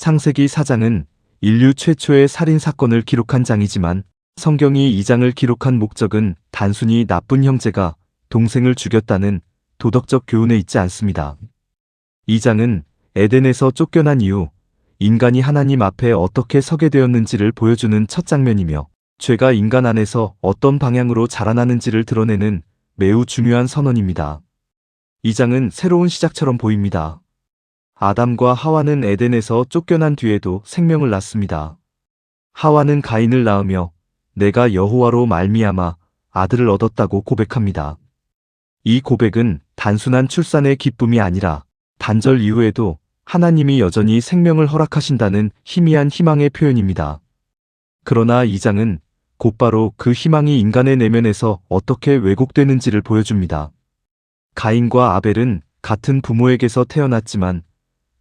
창세기 4장은 인류 최초의 살인 사건을 기록한 장이지만 성경이 이 장을 기록한 목적은 단순히 나쁜 형제가 동생을 죽였다는 도덕적 교훈에 있지 않습니다. 이 장은 에덴에서 쫓겨난 이후 인간이 하나님 앞에 어떻게 서게 되었는지를 보여주는 첫 장면이며 죄가 인간 안에서 어떤 방향으로 자라나는지를 드러내는 매우 중요한 선언입니다. 이 장은 새로운 시작처럼 보입니다. 아담과 하와는 에덴에서 쫓겨난 뒤에도 생명을 낳습니다. 하와는 가인을 낳으며 내가 여호와로 말미암아 아들을 얻었다고 고백합니다. 이 고백은 단순한 출산의 기쁨이 아니라 단절 이후에도 하나님이 여전히 생명을 허락하신다는 희미한 희망의 표현입니다. 그러나 이 장은 곧바로 그 희망이 인간의 내면에서 어떻게 왜곡되는지를 보여줍니다. 가인과 아벨은 같은 부모에게서 태어났지만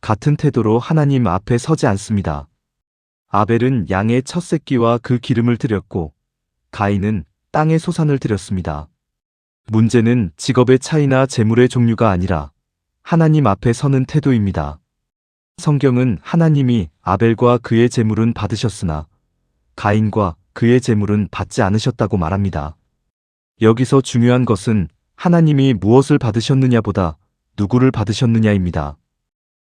같은 태도로 하나님 앞에 서지 않습니다. 아벨은 양의 첫 새끼와 그 기름을 드렸고 가인은 땅의 소산을 드렸습니다. 문제는 직업의 차이나 재물의 종류가 아니라 하나님 앞에 서는 태도입니다. 성경은 하나님이 아벨과 그의 재물은 받으셨으나 가인과 그의 재물은 받지 않으셨다고 말합니다. 여기서 중요한 것은 하나님이 무엇을 받으셨느냐보다 누구를 받으셨느냐입니다.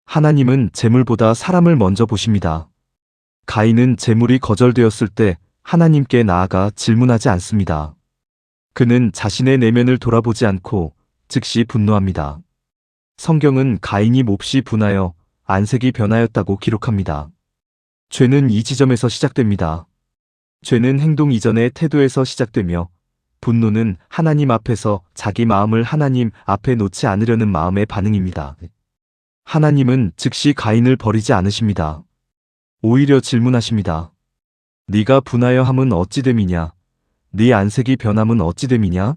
하나님은 재물보다 사람을 먼저 보십니다. 가인은 재물이 거절되었을 때 하나님께 나아가 질문하지 않습니다. 그는 자신의 내면을 돌아보지 않고 즉시 분노합니다. 성경은 가인이 몹시 분하여 안색이 변하였다고 기록합니다. 죄는 이 지점에서 시작됩니다. 죄는 행동 이전의 태도에서 시작되며 분노는 하나님 앞에서 자기 마음을 하나님 앞에 놓지 않으려는 마음의 반응입니다. 하나님은 즉시 가인을 버리지 않으십니다. 오히려 질문하십니다. 네가 분하여 함은 어찌 됨이냐? 네 안색이 변함은 어찌 됨이냐?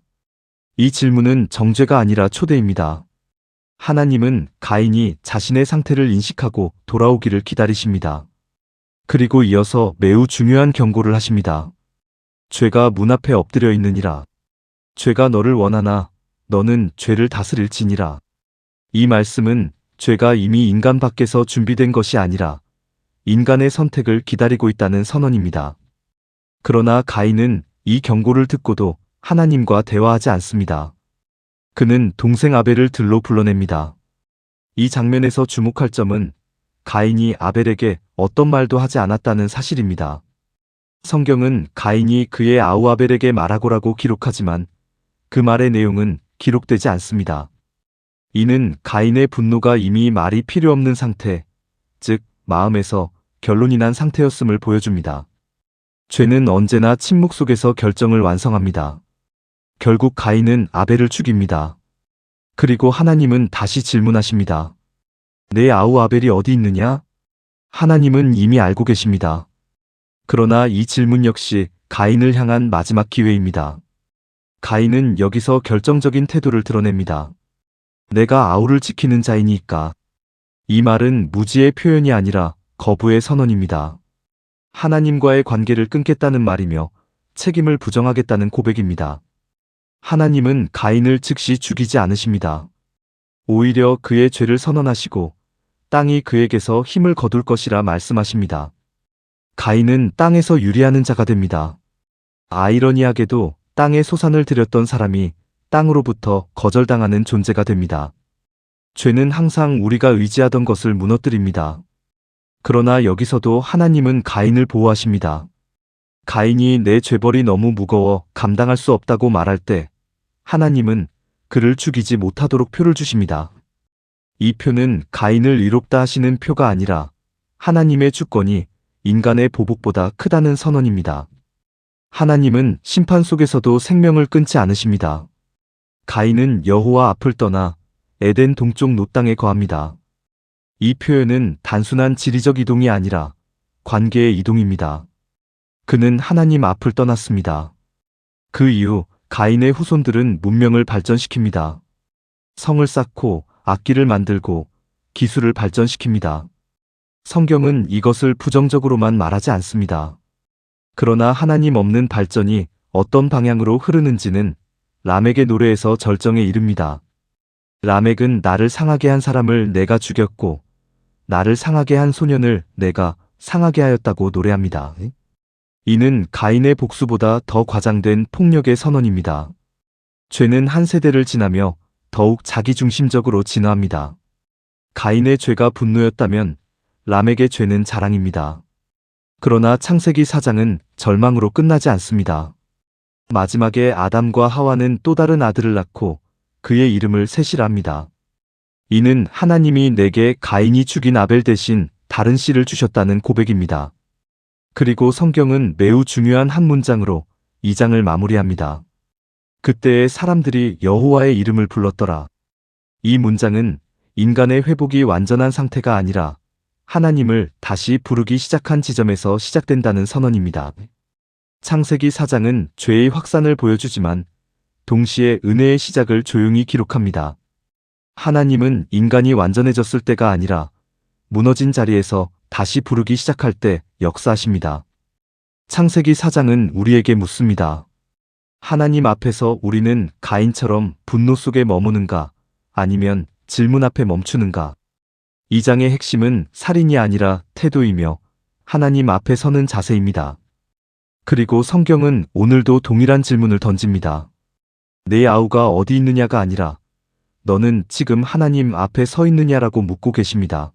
이 질문은 정죄가 아니라 초대입니다. 하나님은 가인이 자신의 상태를 인식하고 돌아오기를 기다리십니다. 그리고 이어서 매우 중요한 경고를 하십니다. 죄가 문 앞에 엎드려 있느니라. 죄가 너를 원하나 너는 죄를 다스릴지니라. 이 말씀은 죄가 이미 인간 밖에서 준비된 것이 아니라 인간의 선택을 기다리고 있다는 선언입니다. 그러나 가인은 이 경고를 듣고도 하나님과 대화하지 않습니다. 그는 동생 아벨을 들로 불러냅니다. 이 장면에서 주목할 점은 가인이 아벨에게 어떤 말도 하지 않았다는 사실입니다. 성경은 가인이 그의 아우 아벨에게 말하고라고 기록하지만 그 말의 내용은 기록되지 않습니다. 이는 가인의 분노가 이미 말이 필요 없는 상태, 즉 마음에서 결론이 난 상태였음을 보여줍니다. 죄는 언제나 침묵 속에서 결정을 완성합니다. 결국 가인은 아벨을 죽입니다. 그리고 하나님은 다시 질문하십니다. 내 아우 아벨이 어디 있느냐? 하나님은 이미 알고 계십니다. 그러나 이 질문 역시 가인을 향한 마지막 기회입니다. 가인은 여기서 결정적인 태도를 드러냅니다. 내가 아우를 지키는 자이니까. 이 말은 무지의 표현이 아니라 거부의 선언입니다. 하나님과의 관계를 끊겠다는 말이며 책임을 부정하겠다는 고백입니다. 하나님은 가인을 즉시 죽이지 않으십니다. 오히려 그의 죄를 선언하시고 땅이 그에게서 힘을 거둘 것이라 말씀하십니다. 가인은 땅에서 유리하는 자가 됩니다. 아이러니하게도 땅에 소산을 들였던 사람이 땅으로부터 거절당하는 존재가 됩니다. 죄는 항상 우리가 의지하던 것을 무너뜨립니다. 그러나 여기서도 하나님은 가인을 보호하십니다. 가인이 내 죄벌이 너무 무거워 감당할 수 없다고 말할 때 하나님은 그를 죽이지 못하도록 표를 주십니다. 이 표는 가인을 의롭다 하시는 표가 아니라 하나님의 주권이 인간의 보복보다 크다는 선언입니다. 하나님은 심판 속에서도 생명을 끊지 않으십니다. 가인은 여호와 앞을 떠나 에덴 동쪽 롯 땅에 거합니다. 이 표현은 단순한 지리적 이동이 아니라 관계의 이동입니다. 그는 하나님 앞을 떠났습니다. 그 이후 가인의 후손들은 문명을 발전시킵니다. 성을 쌓고 악기를 만들고 기술을 발전시킵니다. 성경은 이것을 부정적으로만 말하지 않습니다. 그러나 하나님 없는 발전이 어떤 방향으로 흐르는지는 라멕의 노래에서 절정에 이릅니다. 라멕은 나를 상하게 한 사람을 내가 죽였고 나를 상하게 한 소년을 내가 상하게 하였다고 노래합니다. 이는 가인의 복수보다 더 과장된 폭력의 선언입니다. 죄는 한 세대를 지나며 더욱 자기중심적으로 진화합니다. 가인의 죄가 분노였다면 람에게 죄는 자랑입니다. 그러나 창세기 4장은 절망으로 끝나지 않습니다. 마지막에 아담과 하와는 또 다른 아들을 낳고 그의 이름을 셋이라 합니다. 이는 하나님이 내게 가인이 죽인 아벨 대신 다른 씨를 주셨다는 고백입니다. 그리고 성경은 매우 중요한 한 문장으로 2장을 마무리합니다. 그때의 사람들이 여호와의 이름을 불렀더라. 이 문장은 인간의 회복이 완전한 상태가 아니라 하나님을 다시 부르기 시작한 지점에서 시작된다는 선언입니다. 창세기 4장은 죄의 확산을 보여주지만 동시에 은혜의 시작을 조용히 기록합니다. 하나님은 인간이 완전해졌을 때가 아니라 무너진 자리에서 다시 부르기 시작할 때 역사하십니다. 창세기 4장은 우리에게 묻습니다. 하나님 앞에서 우리는 가인처럼 분노 속에 머무는가 아니면 질문 앞에 멈추는가? 2장의 핵심은 살인이 아니라 태도이며 하나님 앞에 서는 자세입니다. 그리고 성경은 오늘도 동일한 질문을 던집니다. 내 아우가 어디 있느냐가 아니라 너는 지금 하나님 앞에 서 있느냐라고 묻고 계십니다.